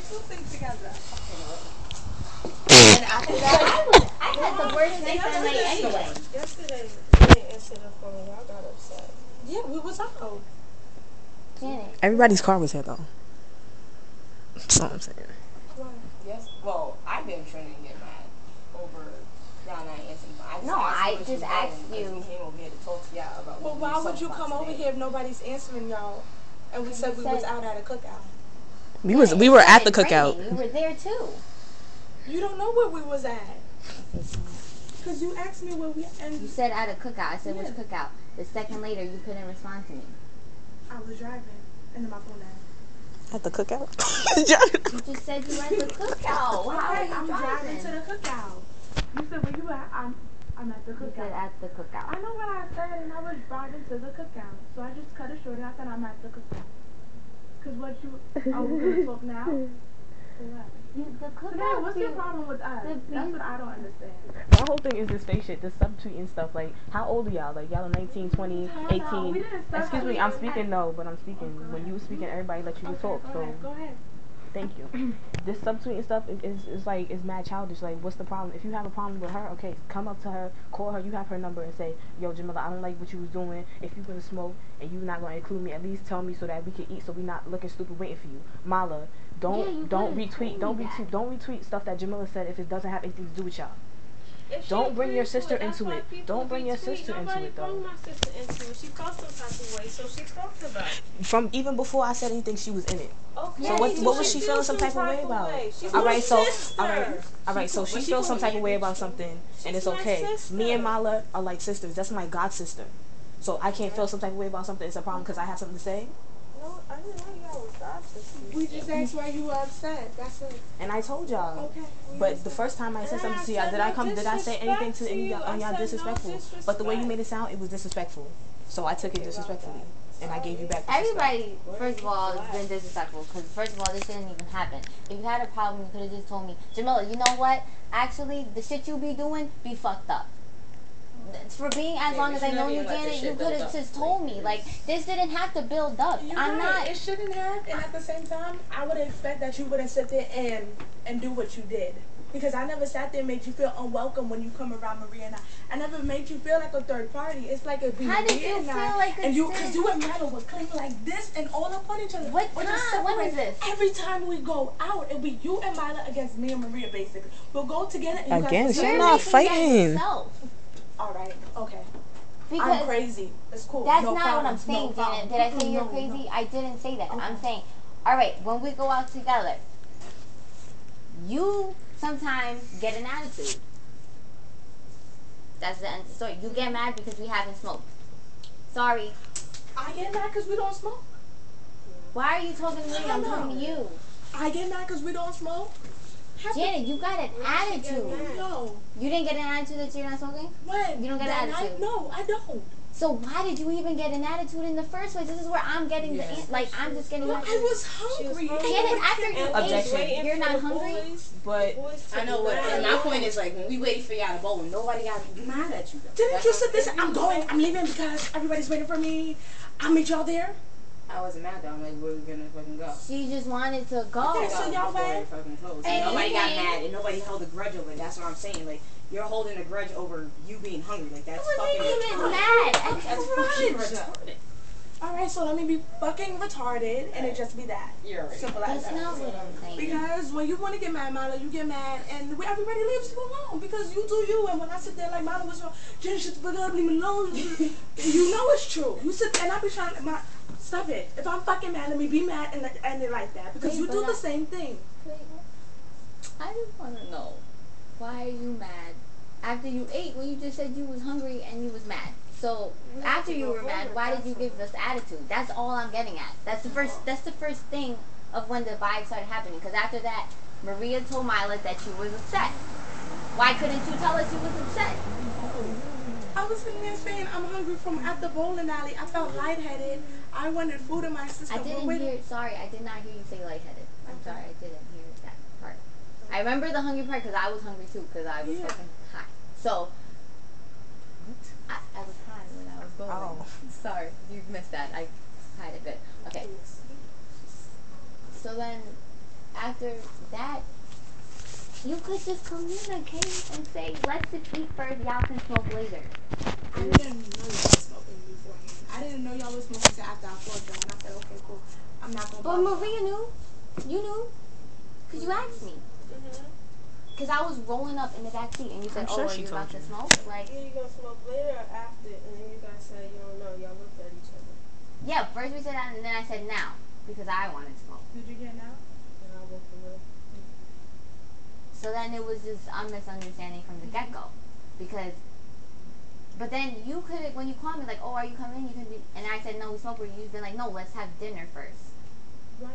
two things together. And after that, I had the worst night that night anyway. Yesterday, you didn't answer the phone. Y'all got upset. Yeah, we was out. Janet. Everybody's car was here though. That's all I'm saying. Yes. Well, I've been trying to get mad over y'all not answering. I just asked you. We came over here to talk to y'all about. Well, why would you come over here if nobody's answering y'all? And we said we was out at a cookout. We were at the cookout. You were there too. You don't know where we was at. Cause you asked me where we and You said at a cookout. I said which cookout. The second later, you couldn't respond to me. I was driving and then my phone died. At the cookout? You just said you were at the cookout. How are you I'm driving to the cookout. You said where you at? I'm at the You cookout. said at the cookout. I know what I said, and I was driving to the cookout. So I just cut it short, and I said I'm at the cookout. Cause what you? Are we gonna talk now? The cookout. Today, what's your problem with us? That's what I don't understand. My whole thing is this fake shit, this subtweeting stuff. Like, how old are y'all? Like, y'all are 19, 20, 18. Excuse me, I'm speaking. No, but I'm speaking. When you were speaking, everybody let you talk. So, Go ahead. thank you. This subtweeting stuff is like, is mad childish. Like, what's the problem? If you have a problem with her, okay, come up to her, call her. You have her number and say, yo, Jamila, I don't like what you was doing. If you gonna smoke and you not gonna include me, at least tell me so that we can eat, so we not looking stupid waiting for you. Mala, don't retweet stuff that Jamila said if it doesn't have anything to do with y'all. Don't bring your sister into it. Don't bring your sister into it, though. Nobody brought my sister into it. She felt some type of way, so she talked about it. From even before I said anything, she was in it. Okay. So what was she feeling some type of way about? All right, so she feels some type of way about something, and it's okay. Me and Mala are like sisters. That's my god sister. So I can't feel some type of way about something. It's a problem because I have something to say. No, I didn't know y'all was gossiping. We just asked why you were upset. That's it. And I told y'all. Okay. But the first time I said something to y'all, did I say anything to any of y'all disrespectful? But the way you made it sound, it was disrespectful. So I took it disrespectfully, and I gave you back disrespect. Everybody, first of all, has been disrespectful. Because first of all, this didn't even happen. If you had a problem, you could have just told me, Jamila, you know what? Actually, the shit you be doing be fucked up. For being as long as I know you, Janet, you could have just told me. Like, this didn't have to build up. I'm not. It shouldn't have. And at the same time, I would expect that you wouldn't sit there and do what you did. Because I never sat there and made you feel unwelcome when you come around Maria and I never made you feel like a third party. It's like a How did you feel like a and you, because you and Milo would claim like this and all up on each other. What time? When was this? Every time we go out, it'll be you and Milo against me and Maria, basically. We'll go together and Again, you guys she's not fighting. All right, okay. Because I'm crazy. It's cool. that's no not problem. what I'm saying, no Janet. Did I say you're crazy? No. I didn't say that. Okay. I'm saying, all right, when we go out together, you sometimes get an attitude. That's the end of the story. You get mad because we haven't smoked. Sorry. I get mad because we don't smoke. Why are you talking to me? I'm talking to you. I get mad because we don't smoke. Janet, you got an attitude. No. You didn't get an attitude that you're not smoking? When? You don't get an attitude? No, I don't. So why did you even get an attitude in the first place? This is where I'm getting I'm just getting. I was hungry. Janet, after you ate, you're not hungry. But I know what. And my point is like when we waited for y'all to bowl, nobody got mad at you. Didn't you sit there? I'm going. I'm leaving because everybody's waiting for me. I'll meet y'all there. I wasn't mad though. I'm like, where we gonna fucking go? She just wanted to go. Okay, so y'all went. And nobody got mad and nobody held a grudge over it. That's what I'm saying. Like you're holding a grudge over you being hungry. Like that's fucking even mad. That's fucking retarded. Alright, so let me be fucking retarded and it just be that. You're right. Simple as That's that. not what I'm saying. Because when you want to get mad, Milo, you get mad and everybody leaves you alone because you do you. And when I sit there like Milo was wrong, Jenny should leave me alone. You know it's true. You sit there and I be trying to. Stop it. If I'm fucking mad, let me be mad and end it like that. Because you do the same thing. I just want to know, why are you mad after you ate when you just said you was hungry and you was mad? So after you were mad, why did you give us attitude? That's all I'm getting at. That's the first thing of when the vibe started happening. Because after that, Maria told Mila that she was upset. Why couldn't you tell us you was upset? I was sitting there saying I'm hungry from at the bowling alley. I felt lightheaded. I wanted food in my system. I didn't hear. Sorry, I did not hear you say lightheaded. I'm sorry, I didn't hear that part. I remember the hungry part because I was hungry too because I was fucking high. So I was high when I was bowling. Oh. Sorry, you missed that. I hide a bit. Okay. So then, after that, you could just communicate and say, let's just eat first, y'all can smoke later. I didn't know y'all was smoking beforehand. I didn't know y'all was smoking until after I fought y'all. And I said, okay, cool. I'm not going to But Maria knew. You knew. Because you asked me. Because I was rolling up in the back seat and you said, sure are you about to smoke? Like, Yeah, you gonna smoke later or after? And then you guys said you don't know. Y'all looked at each other. yeah, first we said that and then I said now. Because I wanted to smoke. Did you get now? And I walked away. So then it was just a misunderstanding from the get-go. Because, but then you could have, when you called me, like, oh, are you coming? You can be, and I said, no, we smoke. You've been like, no, let's have dinner first. Right.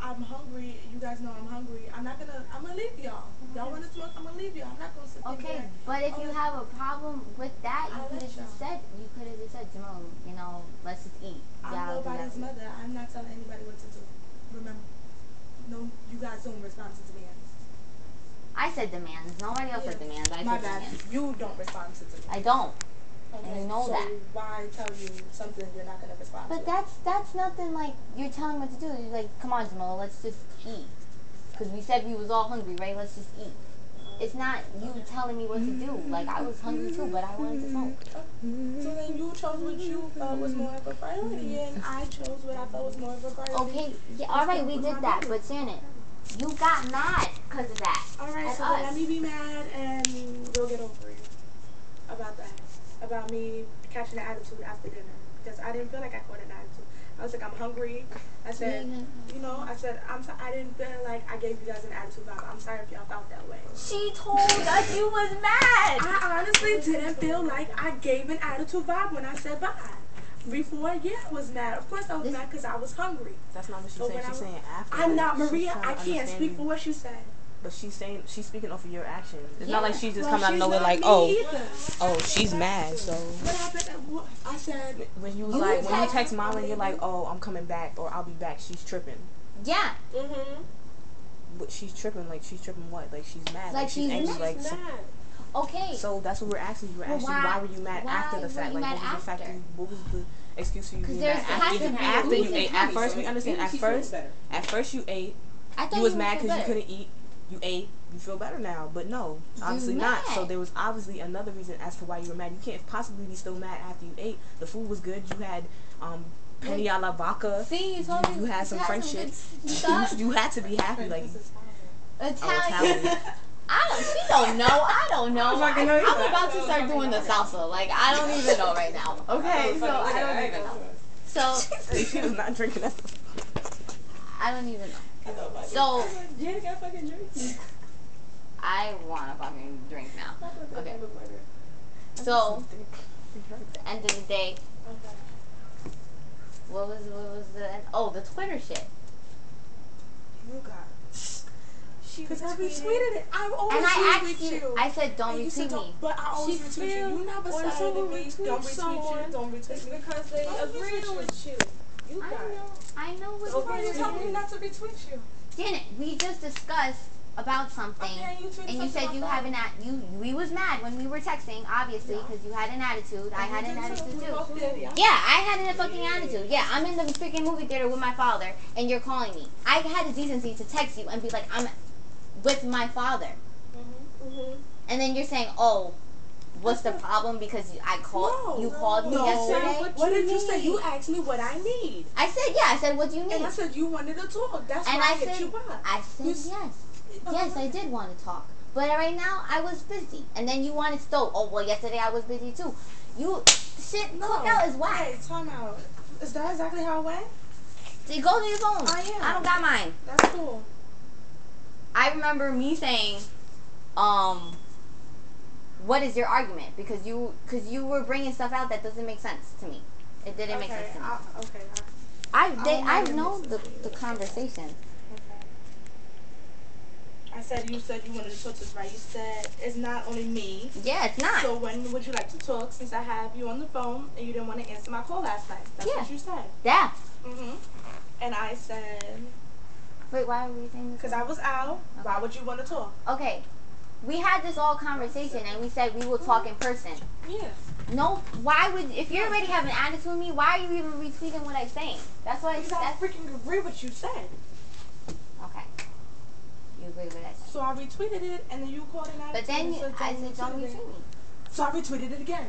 I'm hungry. You guys know I'm hungry. I'm gonna leave y'all. Y'all want to smoke? I'm gonna leave y'all. I'm not gonna sit Okay, there. but if you have a problem with that, I'll you could have let just said, Simone, you know, let's just eat. I'm Y'all do nobody's that. mother. I'm not telling anybody what to do. Remember, no, you guys don't respond to demands. I said demands. Nobody else said demands. I My said bad. demands. You don't respond to demands. I don't. Okay, and you know so that. why tell you something you're not gonna respond But to? that's nothing like you're telling me what to do. You're like, come on, Jamal, let's just eat. Because we said we was all hungry, right? Let's just eat. It's not you telling me what to do. Like, I was hungry too, but I wanted to smoke. So then you chose what you felt was more of a priority, and I chose what I felt was more of a priority. Okay, yeah, all right, we did that. But Shannon, you got mad because of that. Alright, at so us. let me be mad and we'll get over it. About that. About me catching an attitude after dinner. Because I didn't feel like I caught an attitude. I was like, I'm hungry. I said, I didn't feel like I gave you guys an attitude vibe. I'm sorry if y'all felt that way. She told us you was mad. I honestly didn't feel like I gave an attitude vibe when I said bye. Before, I was mad. Of course I was mad because I was hungry. That's not what she's saying. She's saying after. I'm not Maria. She's I can't speak for what she said. But she's speaking off of your actions. It's Yeah. not like she's just Well, coming out of she's nowhere not like, me either. oh, she's mad. So What happened? I said, when you You like when you text- text mom and you're like, oh, I'm coming back or I'll be back, she's tripping. Yeah. But she's tripping what? Like she's mad. Like she's she's angry. Like Mad. Okay. so that's what we're asking you. We're Well, asking you why were you mad why after the were fact? you Like mad what was the fact? after? What was the excuse for you 'Cause being there's mad has after to you be after a you reason. ate? At first we understand. At first you ate. I thought You was mad feel because you better. couldn't eat. You ate. You feel better now, but no, obviously not. mad. So there was obviously another reason as to why you were mad. You can't possibly be still mad after you ate. The food was good. You had penny a la vodka. See, you told me You had some French good shit. stuff. You had to be happy. Like Italian. Italian. She don't know. I don't know. fucking know I'm either. about to start doing the salsa. Like, I don't even know right now. Okay, so I don't even know. So She was not drinking that. I don't even know. So Janet got fucking drinks. I want to fucking drink now. Okay. So the end of the day, what was the end? Oh, the Twitter shit. You got. Because I retweeted it. I always And I asked retweet you. I said, don't And you said retweet me. But I always She retweet you. feel You never when said someone to me, retweets don't retweet someone, you, don't retweet It's me. because they Oh, agreed retweet with you. You I got it. know. I know So what why you telling me not to retweet you? Janet, we just discussed about something, Okay, you tweeted and you something said you about have an we was mad when we were texting, obviously, because you had an attitude. I had an attitude too. Yeah, I had a fucking attitude. Yeah, I'm in the freaking movie theater with my father, and you're calling me. I had the decency to text you and be like, I'm with my father, and then you're saying, oh, what's the problem because I called you called me yesterday? What did you say? You asked me what I need. I said, yeah. I said, what do you need? And I said you wanted to talk. That's And why I I hit said, you up. I said You yes. Yes, I did want to talk. But right now, I was busy. And then you wanted to oh, well, yesterday I was busy too. Cookout is whack. Hey, time out. Is that exactly how it went? So go to your phone. I am. I don't got mine. That's cool. I remember me saying, what is your argument? Because you were bringing stuff out that doesn't make sense to me. It didn't make sense to me. I've known the conversation. I said you wanted to talk to us, right? You said it's not only me. Yeah, it's not. So when would you like to talk? Since I have you on the phone and you didn't want to answer my call last night. That's what you said. Yeah. And I said. Wait, why are we saying this? Because I was out. Okay. Why would you want to talk? Okay. We had this all conversation and we said we will talk in person. Yeah. No, why would, if you already have an attitude with me, why are you even retweeting what I'm saying? That's why I freaking agree with what you said. Okay. I retweeted it, and then you called it out. But then I said, don't retweet me. So I retweeted it again.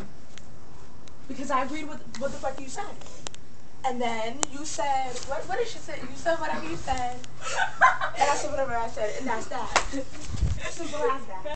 Because I agreed with what the fuck you said. And then you said, what did she say? You said whatever you said. And I said whatever I said, and that's that. Simple as that.